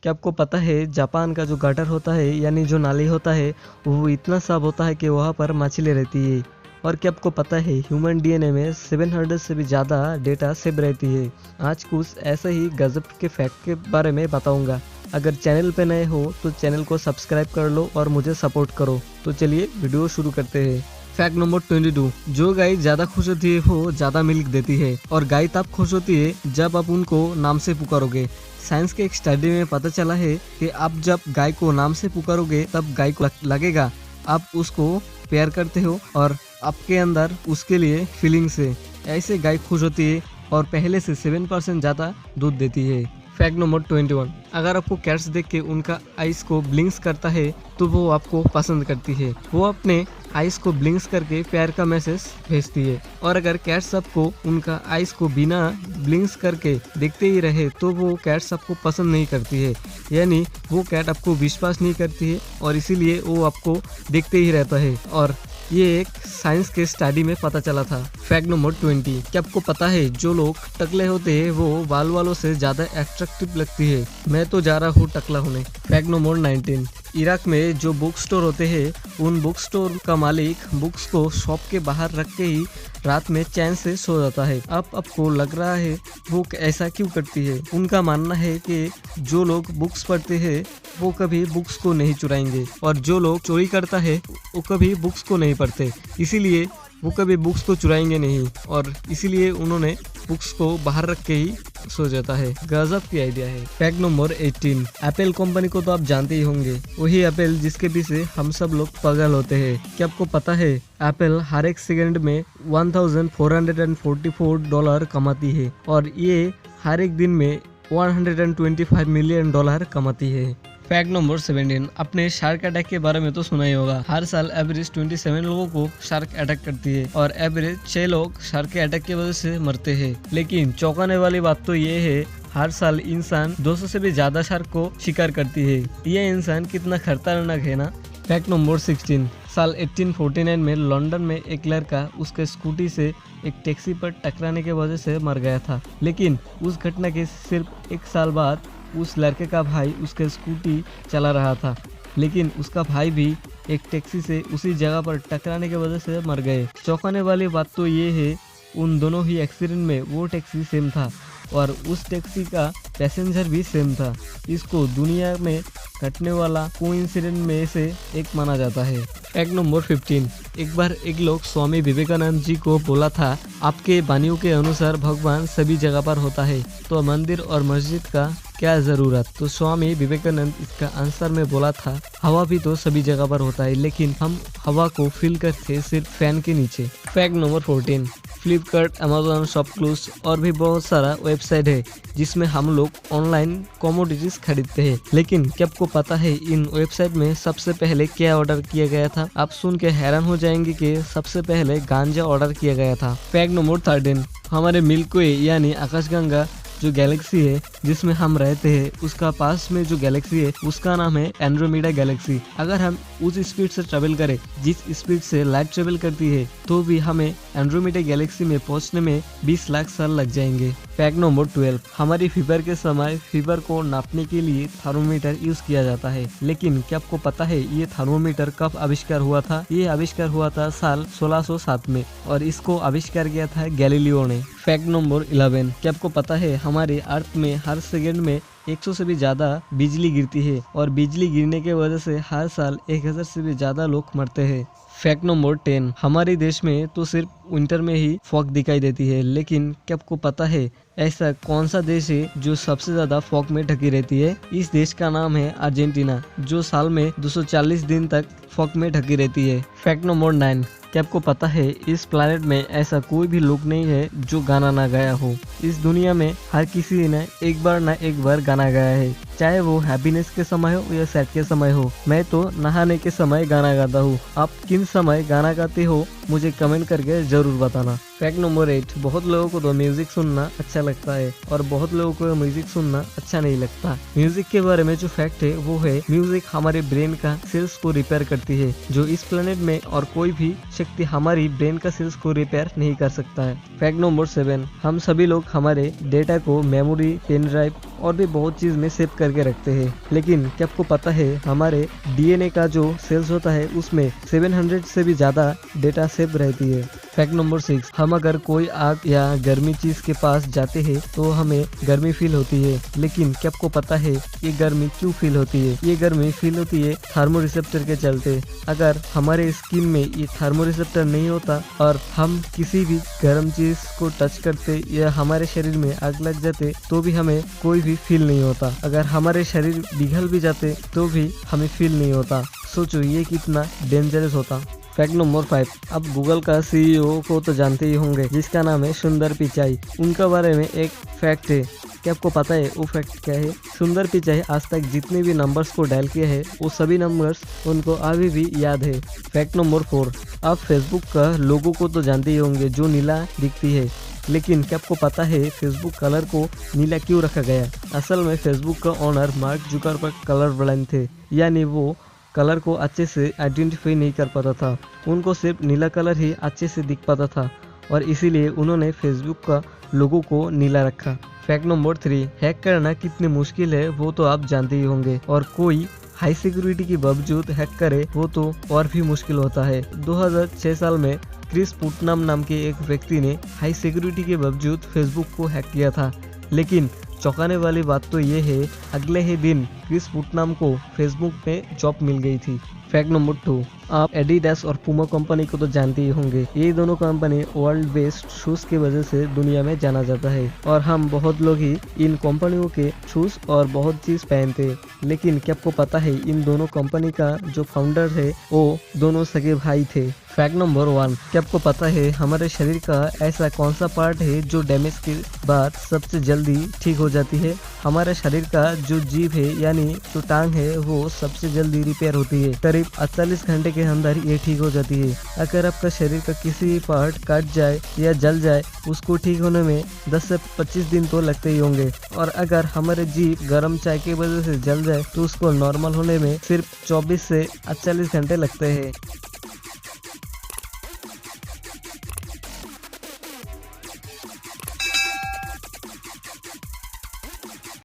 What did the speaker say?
क्या आपको पता है जापान का जो गटर होता है यानी जो नाली होता है वो इतना साफ होता है कि वहाँ पर मछली रहती है। और क्या आपको पता है ह्यूमन डीएनए में 700 से भी ज़्यादा डेटा सेव रहती है। आज कुछ ऐसे ही गजब के फैक्ट के बारे में बताऊंगा। अगर चैनल पे नए हो तो चैनल को सब्सक्राइब कर लो और मुझे सपोर्ट करो। तो चलिए वीडियो शुरू करते हैं। फैक्ट नंबर 22, जो गाय ज़्यादा खुश होती है वो ज़्यादा मिल्क देती है और गाय तब खुश होती है जब आप उनको नाम से पुकारोगे। साइंस के एक स्टडी में पता चला है कि आप जब गाय को नाम से पुकारोगे तब गाय को लगेगा आप उसको प्यार करते हो और आपके अंदर उसके लिए फीलिंग्स है। ऐसे गाय खुश होती है और पहले से 7% ज़्यादा दूध देती है। फैक्ट नंबर 21, अगर आपको कैट्स देख के उनका आइस को ब्लिंक्स करता है तो वो आपको पसंद करती है। वो अपने आइस को ब्लिंक्स करके प्यार का मैसेज भेजती है। और अगर कैट्स आपको उनका आइस को बिना ब्लिंक्स करके देखते ही रहे तो वो कैट्स आपको पसंद नहीं करती है, यानी वो कैट आपको विश्वास नहीं करती है और इसीलिए वो आपको देखते ही रहता है। और ये एक साइंस के स्टडी में पता चला था। फैक्ट नंबर 20, क्या आपको पता है जो लोग टकले होते हैं वो बाल वालों से ज़्यादा एट्रैक्टिव लगती है। मैं तो जा रहा हूँ टकला होने। फैक्ट नंबर 19, इराक में जो बुक स्टोर होते हैं उन बुक स्टोर का मालिक बुक्स को शॉप के बाहर रख के ही रात में चैन से सो जाता है। अब आपको लग रहा है वो ऐसा क्यों करती है। उनका मानना है कि जो लोग बुक्स पढ़ते हैं वो कभी बुक्स को नहीं चुराएंगे और जो लोग चोरी करता है वो कभी बुक्स को नहीं पढ़ते, इसीलिए वो कभी बुक्स को चुराएंगे नहीं और इसीलिए उन्होंने बुक्स को बाहर रख के ही सो जाता है। गजब की आइडिया है। फैक्ट नंबर 18, एप्पल कंपनी को तो आप जानते ही होंगे, वही एप्पल जिसके पीछे हम सब लोग पागल होते हैं। क्या आपको पता है एप्पल हर एक सेकंड में $1444 कमाती है और ये हर एक दिन में $125 मिलियन कमाती है। फैक्ट नंबर 17, अपने शार्क अटैक के बारे में तो सुना ही होगा। हर साल एवरेज 27 लोगों को शार्क अटैक करती है और एवरेज 6 लोग शार्क के अटैक की वजह से मरते हैं। लेकिन चौंकाने वाली बात तो ये है हर साल इंसान 200 से भी ज्यादा शार्क को शिकार करती है। ये इंसान कितना खतरनाक है ना। फैक्ट नंबर 16, साल 1849 में लंदन में एक लड़का उसके स्कूटी से एक टैक्सी पर टकराने की वजह से मर गया था। लेकिन उस घटना के सिर्फ एक साल बाद उस लड़के का भाई उसके स्कूटी चला रहा था, लेकिन उसका भाई भी एक टैक्सी से उसी जगह पर टकराने की वजह से मर गए। चौंकाने वाली बात तो ये है उन दोनों ही एक्सीडेंट में वो टैक्सी सेम था और उस टैक्सी का पैसेंजर भी सेम था। इसको दुनिया में घटने वाला कोइंसिडेंट में से एक माना जाता है। फैक्ट नंबर 15, एक बार एक लोग स्वामी विवेकानंद जी को बोला था आपके वाणियों के अनुसार भगवान सभी जगह पर होता है तो मंदिर और मस्जिद का क्या जरूरत। तो स्वामी विवेकानंद इसका आंसर में बोला था हवा भी तो सभी जगह पर होता है, लेकिन हम हवा को फील करते सिर्फ फैन के नीचे। Fact number 14, Flipkart, Amazon, ShopClues और भी बहुत सारा वेबसाइट है जिसमें हम लोग ऑनलाइन कमोडिटीज खरीदते हैं। लेकिन क्या आपको पता है इन वेबसाइट में सबसे पहले क्या ऑर्डर किया गया था। आप सुन के हैरान हो जाएंगे कि सबसे पहले गांजा ऑर्डर किया गया था। फैक्ट नंबर 13, हमारे मिल्की वे यानी आकाशगंगा जो गैलेक्सी है जिसमें हम रहते हैं उसका पास में जो गैलेक्सी है उसका नाम है एंड्रोमेडा गैलेक्सी। अगर हम उस स्पीड से ट्रेवल करें जिस स्पीड से लाइट ट्रेवल करती है तो भी हमें एंड्रोमेडा गैलेक्सी में पहुंचने में 20 लाख साल लग जाएंगे। फैक्ट नंबर 12, हमारी फीवर के समय फीवर को नापने के लिए थर्मोमीटर यूज किया जाता है। लेकिन क्या आपको पता है ये थर्मोमीटर कब आविष्कार हुआ था। ये आविष्कार हुआ था साल 1607 में और इसको आविष्कार किया था गैलीलियो ने। फैक्ट नंबर 11, क्या आपको पता है हमारे अर्थ में हर सेकंड में 100 से भी ज्यादा बिजली गिरती है और बिजली गिरने की वजह से हर साल 1000 से भी ज्यादा लोग मरते हैं। फैक्ट नंबर 10, हमारे देश में तो सिर्फ विंटर में ही फॉग दिखाई देती है, लेकिन क्या आपको पता है ऐसा कौन सा देश है जो सबसे ज्यादा फॉग में ढकी रहती है। इस देश का नाम है अर्जेंटीना जो साल में 240 दिन तक फॉग में ढकी रहती है। फैक्ट नंबर 9, क्या आपको पता है इस प्लैनेट में ऐसा कोई भी लोग नहीं है जो गाना ना गाया हो। इस दुनिया में हर किसी ने एक बार गाना गाया है, चाहे वो हैप्पीनेस के समय हो या सैड के समय हो। मैं तो नहाने के समय गाना गाता हूँ। आप किन समय गाना गाते हो मुझे कमेंट करके जरूर बताना। फैक्ट नंबर 8, बहुत लोगों को तो म्यूजिक सुनना अच्छा लगता है और बहुत लोगों को म्यूजिक सुनना अच्छा नहीं लगता। म्यूजिक के बारे में जो फैक्ट है वो है म्यूजिक हमारे ब्रेन का सेल्स को रिपेयर करती है, जो इस प्लेनेट में और कोई भी शक्ति हमारी ब्रेन का सेल्स को रिपेयर नहीं कर सकता है। फैक्ट नंबर 7, हम सभी लोग हमारे डेटा को मेमोरी, पेन ड्राइव और भी बहुत चीज में सेव करके रखते हैं, लेकिन क्या आपको पता है हमारे डीएनए का जो सेल्स होता है उसमें 700 से भी ज्यादा डेटा सेव रहती है। फैक्ट नंबर 6, हम अगर कोई आग या गर्मी चीज के पास जाते हैं तो हमें गर्मी फील होती है, लेकिन क्या आपको पता है ये गर्मी क्यों फील होती है? ये गर्मी फील होती है थर्मो रिसेप्टर के चलते। अगर हमारे स्किन में ये थर्मो रिसेप्टर नहीं होता और हम किसी भी गर्म चीज को टच करते या हमारे शरीर में आग लग जाते तो भी हमें कोई भी फील नहीं होता। अगर हमारे शरीर पिघल भी जाते तो भी हमें फील नहीं होता। सोचो ये कितना डेंजरस होता। फैक्ट नंबर 5, आप गूगल का सीईओ को तो जानते ही होंगे जिसका नाम है सुंदर पिचाई। उनके बारे में एक फैक्ट है, क्या आपको पता है वो फैक्ट क्या है? सुंदर पिचाई आज तक जितने भी नंबर्स को डायल किए हैं वो सभी नंबर्स उनको अभी भी याद है। फैक्ट नंबर 4, आप फेसबुक का लोगो को तो जानते ही होंगे जो नीला दिखती है, लेकिन क्या आपको पता है फेसबुक कलर को नीला क्यों रखा गया? असल में फेसबुक का owner mark Zuckerberg colour blind थे, यानी वो कलर को अच्छे से आइडेंटिफाई नहीं कर पाता था। उनको सिर्फ नीला कलर ही अच्छे से दिख पाता था और इसीलिए उन्होंने फेसबुक का लोगो को नीला रखा। फैक्ट नंबर 3, हैक करना कितनी मुश्किल है वो तो आप जानते ही होंगे, और कोई हाई सिक्योरिटी के बावजूद हैक करे वो तो और भी मुश्किल होता है। 2006 साल में क्रिस पुटनम नाम के एक व्यक्ति ने हाई सिक्योरिटी के बावजूद फेसबुक को हैक किया था, लेकिन चौंकाने वाली बात तो ये है अगले ही दिन क्रिस पुटनम को फेसबुक में जॉब मिल गई थी। फैक्ट नंबर 2, आप एडिडास और पूमा कंपनी को तो जानते ही होंगे। ये दोनों कंपनी वर्ल्ड बेस्ट शूज की वजह से दुनिया में जाना जाता है और हम बहुत लोग ही इन कंपनियों के शूज और बहुत चीज पहनते हैं, लेकिन क्या आपको पता है इन दोनों कंपनी का जो फाउंडर है वो दोनों सगे भाई थे। फैक्ट नंबर 1, क्या आपको पता है हमारे शरीर का ऐसा कौन सा पार्ट है जो डैमेज के बाद सबसे जल्दी ठीक हो जाती है? हमारे शरीर का जो जीभ है यानी जो टांग है वो सबसे जल्दी रिपेयर होती है। करीब 48 घंटे के अंदर ये ठीक हो जाती है। अगर आपका शरीर का किसी भी पार्ट कट जाए या जल जाए उसको ठीक होने में 10 से 25 दिन तो लगते ही होंगे, और अगर हमारे जीभ गर्म चाय की वजह से जल जाए तो उसको नॉर्मल होने में सिर्फ 24 से 48 घंटे लगते हैं।